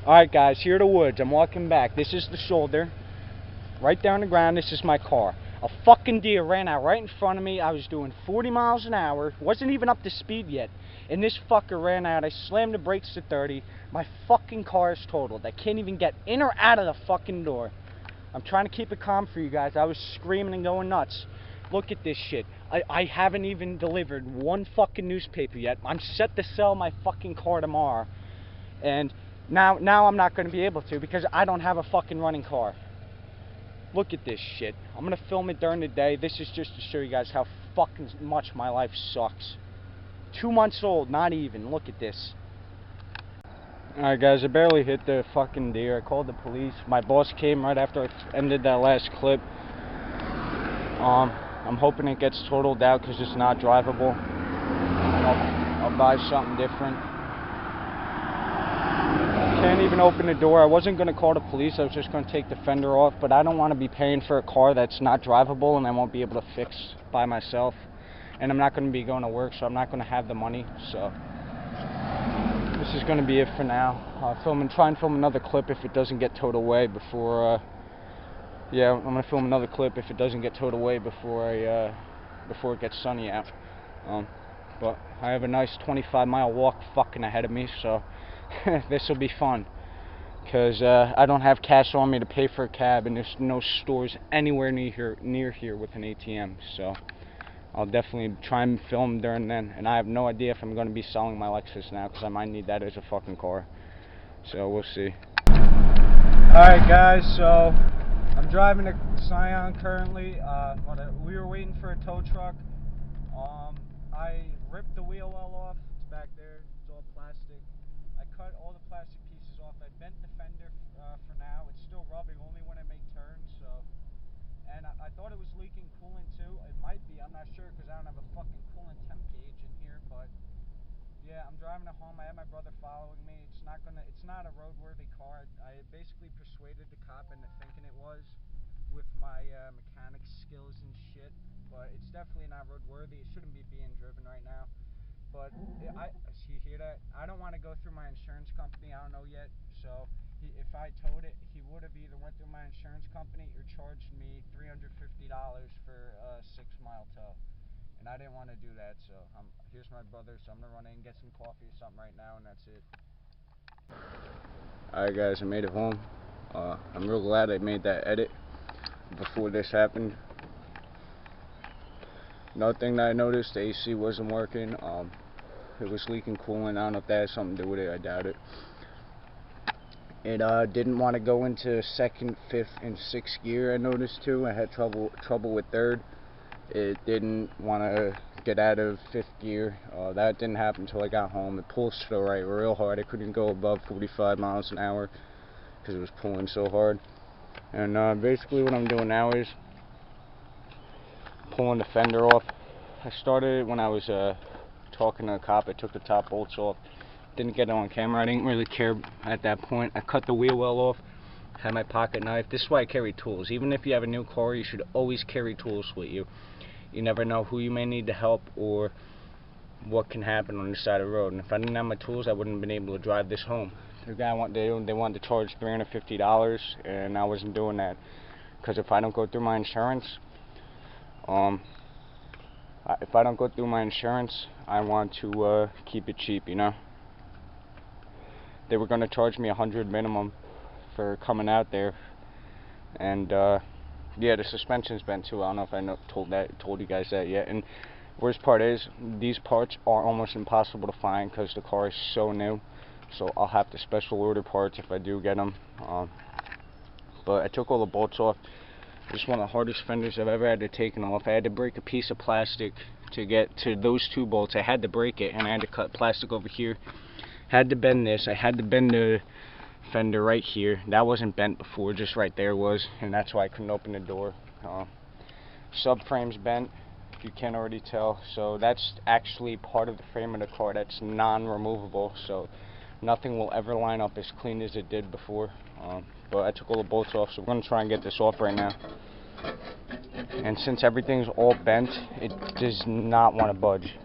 Alright guys, here are the woods. I'm walking back. This is the shoulder. Right there on the ground, this is my car. A fucking deer ran out right in front of me. I was doing 40 miles an hour. Wasn't even up to speed yet. And this fucker ran out. I slammed the brakes to 30. My fucking car is totaled. I can't even get in or out of the fucking door. I'm trying to keep it calm for you guys. I was screaming and going nuts. Look at this shit. I haven't even delivered one fucking newspaper yet. I'm set to sell my fucking car tomorrow. And now I'm not going to be able to because I don't have a fucking running car. Look at this shit. I'm going to film it during the day. This is just to show you guys how fucking much my life sucks. 2 months old, not even. Look at this. Alright guys, I barely hit the fucking deer. I called the police. My boss came right after I ended that last clip. I'm hoping it gets totaled out because it's not drivable. I'll buy something different. Can't even open the door. I wasn't going to call the police. I was just going to take the fender off, but I don't want to be paying for a car that's not drivable and I won't be able to fix by myself. And I'm not going to be going to work, so I'm not going to have the money. So this is going to be it for now. Try and film another clip if it doesn't get towed away before. Yeah, I'm going to film another clip if it doesn't get towed away before it gets sunny out. But I have a nice 25-mile walk fucking ahead of me, so this will be fun. Because I don't have cash on me to pay for a cab, and there's no stores anywhere near here with an ATM. So I'll definitely try and film during then. And I have no idea if I'm going to be selling my Lexus now, because I might need that as a fucking car. So we'll see. Alright guys, so I'm driving a Scion currently. We were waiting for a tow truck. I ripped the wheel well off. It's back there. It's all plastic. I cut all the plastic pieces off. I bent the fender for now. It's still rubbing only when I make turns. So, and I thought it was leaking coolant too. It might be. I'm not sure because I don't have a fucking coolant temp gauge in here. But yeah, I'm driving it home. I have my brother following me. It's not a roadworthy car. I basically persuaded the cop into thinking it was with my mechanic skills and shit, but it's definitely not roadworthy. It shouldn't be being driven right now. But you hear that? I don't want to go through my insurance company. I don't know yet. So if I towed it, he would have either went through my insurance company or charged me $350 for a 6-mile tow. And I didn't want to do that, so here's my brother, so I'm going to run in and get some coffee or something right now, and that's it. Alright guys, I made it home. I'm real glad I made that edit before this happened. Another thing that I noticed, the AC wasn't working. It was leaking coolant. I don't know if that has something to do with it. I doubt it. It didn't want to go into 2nd, 5th, and 6th gear. I noticed too. I had trouble with 3rd. It didn't want to get out of 5th gear. That didn't happen until I got home. It pulls to the right real hard. I couldn't go above 45 miles an hour because it was pulling so hard. And basically what I'm doing now is pulling the fender off. I started it when I was talking to a cop. I took the top bolts off. Didn't get it on camera. I didn't really care at that point. I cut the wheel well off. Had my pocket knife. This is why I carry tools. Even if you have a new car, you should always carry tools with you. You never know who you may need to help or what can happen on the side of the road. And if I didn't have my tools, I wouldn't have been able to drive this home. The guy they wanted to charge $350, and I wasn't doing that because if I don't go through my insurance, I want to keep it cheap, you know. They were going to charge me $100 minimum for coming out there, and yeah, the suspension's bent too. I don't know if I told you guys that yet. And worst part is these parts are almost impossible to find because the car is so new. So I'll have to special order parts if I do get them. But I took all the bolts off. It's one of the hardest fenders I've ever had to take off. I had to break a piece of plastic to get to those 2 bolts. I had to break it, and I had to cut plastic over here. Had to bend this. I had to bend the fender right here. That wasn't bent before, just right there was, and that's why I couldn't open the door. Subframe's bent, if you can't already tell. So that's actually part of the frame of the car. That's non-removable. So nothing will ever line up as clean as it did before. But I took all the bolts off, so we're going to try and get this off right now. And since everything's all bent, it does not want to budge.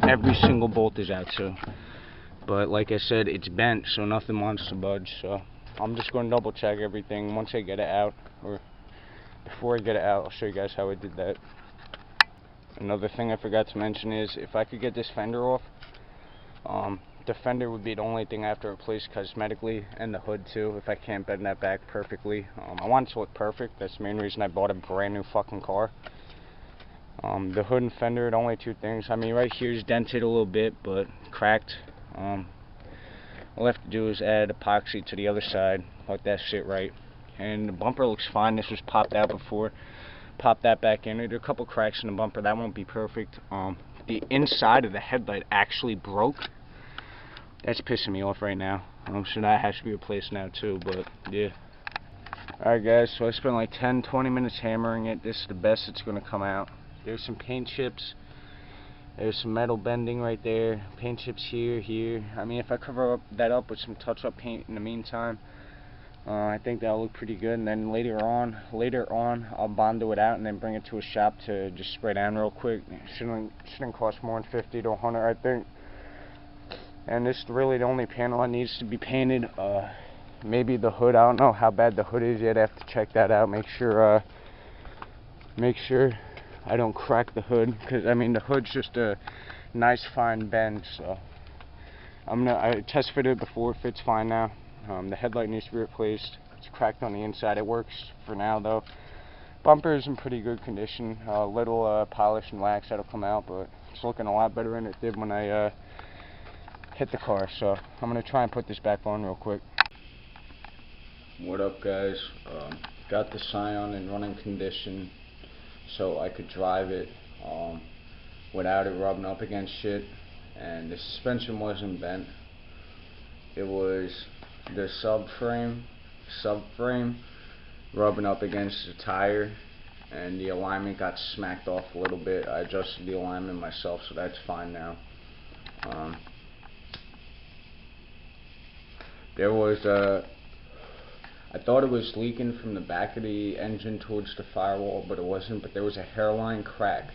Every single bolt is out, so But like I said, it's bent, so nothing wants to budge. So I'm just going to double check everything once I get it out, or before I get it out. I'll show you guys how I did that. Another thing I forgot to mention is if I could get this fender off, the fender would be the only thing I have to replace cosmetically, and the hood too, if I can't bend that back perfectly. I want it to look perfect. That's the main reason I bought a brand new fucking car. The hood and fender, the only two things. I mean, right here is dented a little bit, but cracked. All I have to do is add epoxy to the other side, like that shit right. And the bumper looks fine. This was popped out before. Pop that back in. There are a couple cracks in the bumper. That won't be perfect. The inside of the headlight actually broke. That's pissing me off right now. So that has to be replaced now too, but yeah. Alright guys, so I spent like 10-20 minutes hammering it. This is the best it's going to come out. There's some paint chips. There's some metal bending right there. Paint chips here, here. I mean, if I cover that up with some touch-up paint in the meantime, I think that'll look pretty good. And then later on, I'll Bondo it out and then bring it to a shop to just spray down real quick. It shouldn't cost more than 50 to 100, I think. And this is really the only panel that needs to be painted. Maybe the hood. I don't know how bad the hood is yet. I have to check that out. Make sure I don't crack the hood, because I mean the hood's just a nice fine bend. So I test fitted it before. Fits fine now. The headlight needs to be replaced. It's cracked on the inside. It works for now though. Bumper is in pretty good condition. Little polish and wax that'll come out, but it's looking a lot better than it did when I hit the car. So I'm gonna try and put this back on real quick. What up guys? Got the Scion in running condition so I could drive it without it rubbing up against shit. And the suspension wasn't bent. It was the subframe rubbing up against the tire, and the alignment got smacked off a little bit. I adjusted the alignment myself, so that's fine now. There was I thought it was leaking from the back of the engine towards the firewall, but it wasn't. But there was a hairline crack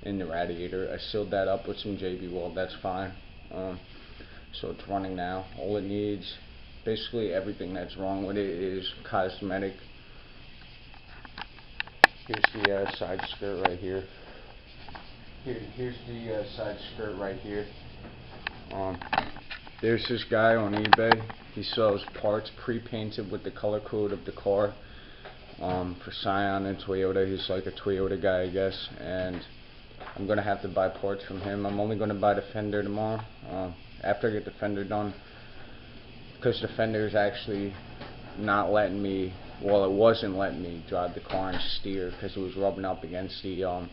in the radiator. I sealed that up with some JB Weld. That's fine. So it's running now. All it needs, basically everything that's wrong with it, is cosmetic. Here's the side skirt right here. Here's the side skirt right here. There's this guy on eBay. He sells parts pre-painted with the color code of the car for Scion and Toyota. He's like a Toyota guy, I guess, and I'm gonna have to buy parts from him. I'm only gonna buy the fender tomorrow after I get the fender done, because the fender is actually not letting me. Well, it wasn't letting me drive the car and steer because it was rubbing up against the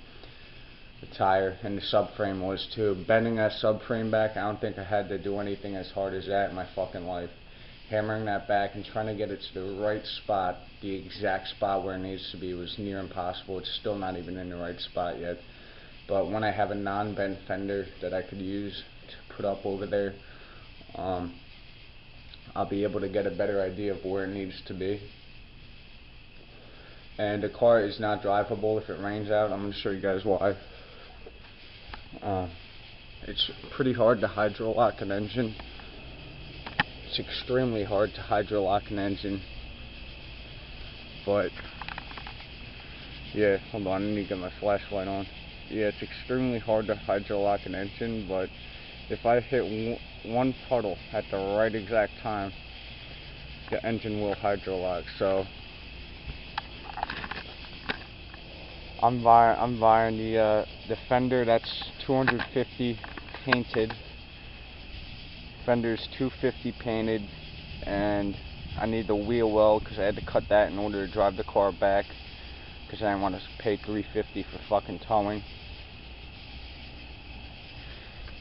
tire, and the subframe was too. Bending that subframe back, I don't think I had to do anything as hard as that in my fucking life. Hammering that back and trying to get it to the right spot, the exact spot where it needs to be, was near impossible. It's still not even in the right spot yet. But when I have a non-bent fender that I could use to put up over there, I'll be able to get a better idea of where it needs to be. And the car is not drivable if it rains out. I'm going to show you guys why. It's pretty hard to hydrolock an engine. It's extremely hard to hydrolock an engine. But yeah, hold on, I need to get my flashlight on. Yeah, it's extremely hard to hydrolock an engine, but if I hit one puddle at the right exact time, the engine will hydrolock. So I'm buying the fender that's 250 painted. Fender's 250 painted, and I need the wheel well because I had to cut that in order to drive the car back, because I didn't want to pay $350 for fucking towing.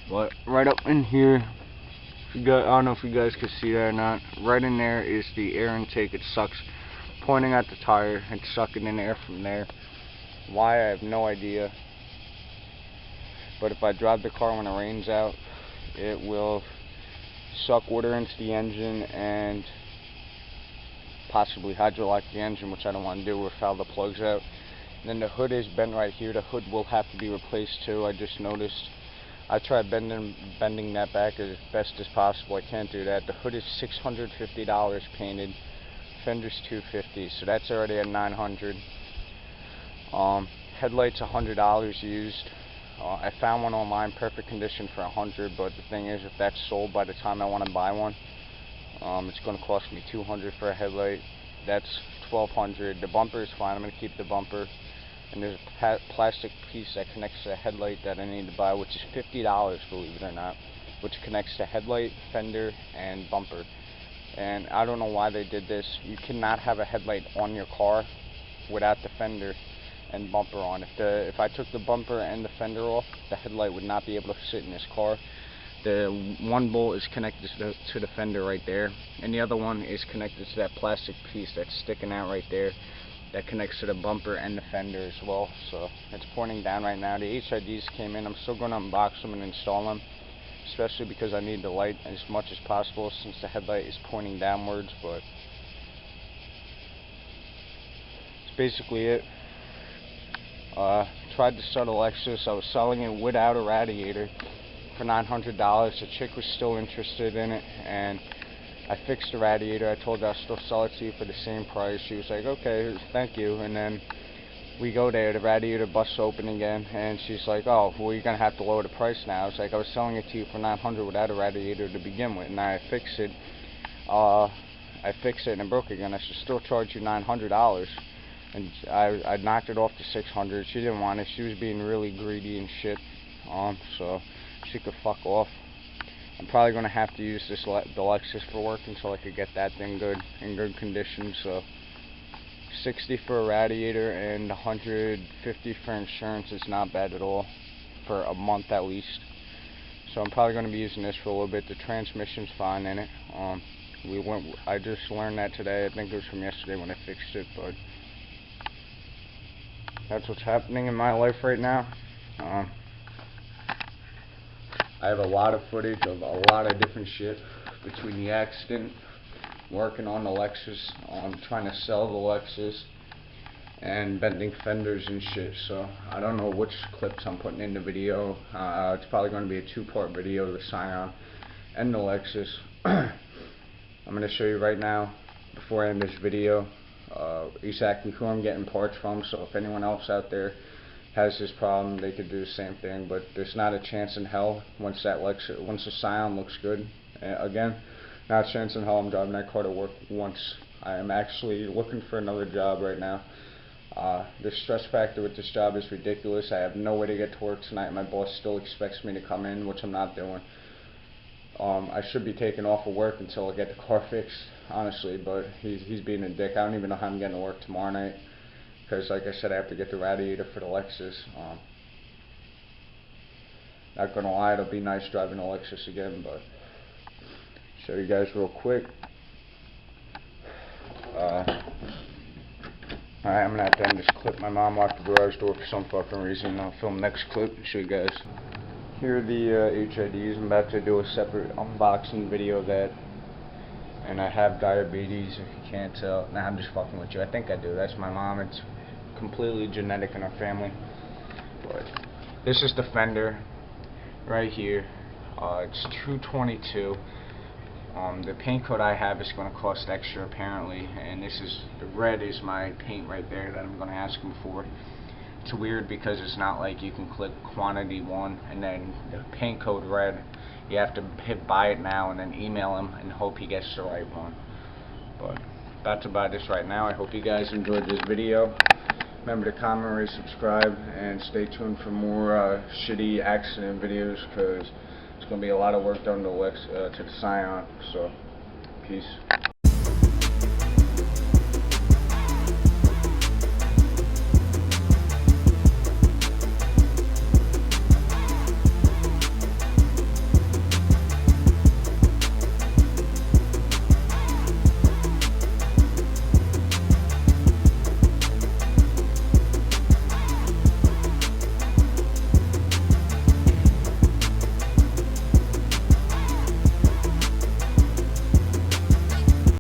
But right up in here, I don't know if you guys can see that or not. Right in there is the air intake. It sucks, pointing at the tire and sucking in air from there. Why, I have no idea. But if I drive the car when it rains out, it will suck water into the engine and possibly hydrolock the engine, which I don't want to do, or foul the plugs out. And then the hood is bent right here. The hood will have to be replaced too. I just noticed I tried bending that back as best as possible. I can't do that. The hood is $650 painted. Fender's $250, so that's already at $900. Headlights $100 used. I found one online, perfect condition, for $100. But the thing is, if that's sold by the time I want to buy one, it's going to cost me $200 for a headlight. That's $1,200. The bumper is fine. I'm going to keep the bumper. And there's a plastic piece that connects to the headlight that I need to buy, which is $50, believe it or not, which connects to headlight, fender, and bumper. And I don't know why they did this. You cannot have a headlight on your car without the fender and bumper on. If I took the bumper and the fender off, the headlight would not be able to sit in this car. The one bolt is connected to the fender right there, and the other one is connected to that plastic piece that's sticking out right there that connects to the bumper and the fender as well. So it's pointing down right now. The HIDs came in. I'm still going to unbox them and install them, especially because I need the light as much as possible since the headlight is pointing downwards. But it's basically it. Tried to sell the Lexus. I was selling it without a radiator for $900. The chick was still interested in it, and I fixed the radiator. I told her I'll still sell it to you for the same price. She was like, okay, thank you. And then we go there, the radiator busts open again, and she's like, oh, well, you're going to have to lower the price now. I was like, I was selling it to you for $900 without a radiator to begin with, and I fixed it. And it broke again. I should still charge you $900. And I knocked it off to $600. She didn't want it. She was being really greedy and shit. So she could fuck off. I'm probably going to have to use the Lexus for work until I could get that thing in good condition. So $60 for a radiator and $150 for insurance is not bad at all for a month at least. So I'm probably going to be using this for a little bit. The transmission's fine in it. I just learned that today. I think it was from yesterday when I fixed it, but that's what's happening in my life right now. I have a lot of footage of a lot of different shit between the accident, working on the Lexus, trying to sell the Lexus, and bending fenders and shit. So I don't know which clips I'm putting in the video. It's probably going to be a two-part video, the Scion and the Lexus. I'm going to show you right now, before I end this video, exactly who I'm getting parts from. So if anyone else out there has this problem, they could do the same thing. But there's not a chance in hell once the Scion looks good again. Not a chance in hell I'm driving that car to work once. I am actually looking for another job right now. The stress factor with this job is ridiculous. I have no way to get to work tonight. My boss still expects me to come in, which I'm not doing. I should be taking off of work until I get the car fixed, honestly, but he's being a dick. I don't even know how I'm getting to work tomorrow night, because like I said, I have to get the radiator for the Lexus. Not gonna lie, it'll be nice driving a Lexus again, but show you guys real quick. Alright, I'm gonna have to end this clip. My mom locked the garage door for some fucking reason. I'll film the next clip and show you guys. Here are the HIDs. I'm about to do a separate unboxing video of that. And I have diabetes, if you can't tell. Nah, I'm just fucking with you. I think I do. That's my mom. It's completely genetic in our family. But this is the fender right here. It's $222. The paint coat I have is going to cost extra apparently, and the red is my paint right there that I'm going to ask him for. It's weird because it's not like you can click quantity 1 and then the paint code red. You have to hit buy it now and then email him and hope he gets the right one. But about to buy this right now. I hope you guys enjoyed this video. Remember to comment, rate, subscribe, and stay tuned for more shitty accident videos, because it's going to be a lot of work done to the Scion. So peace.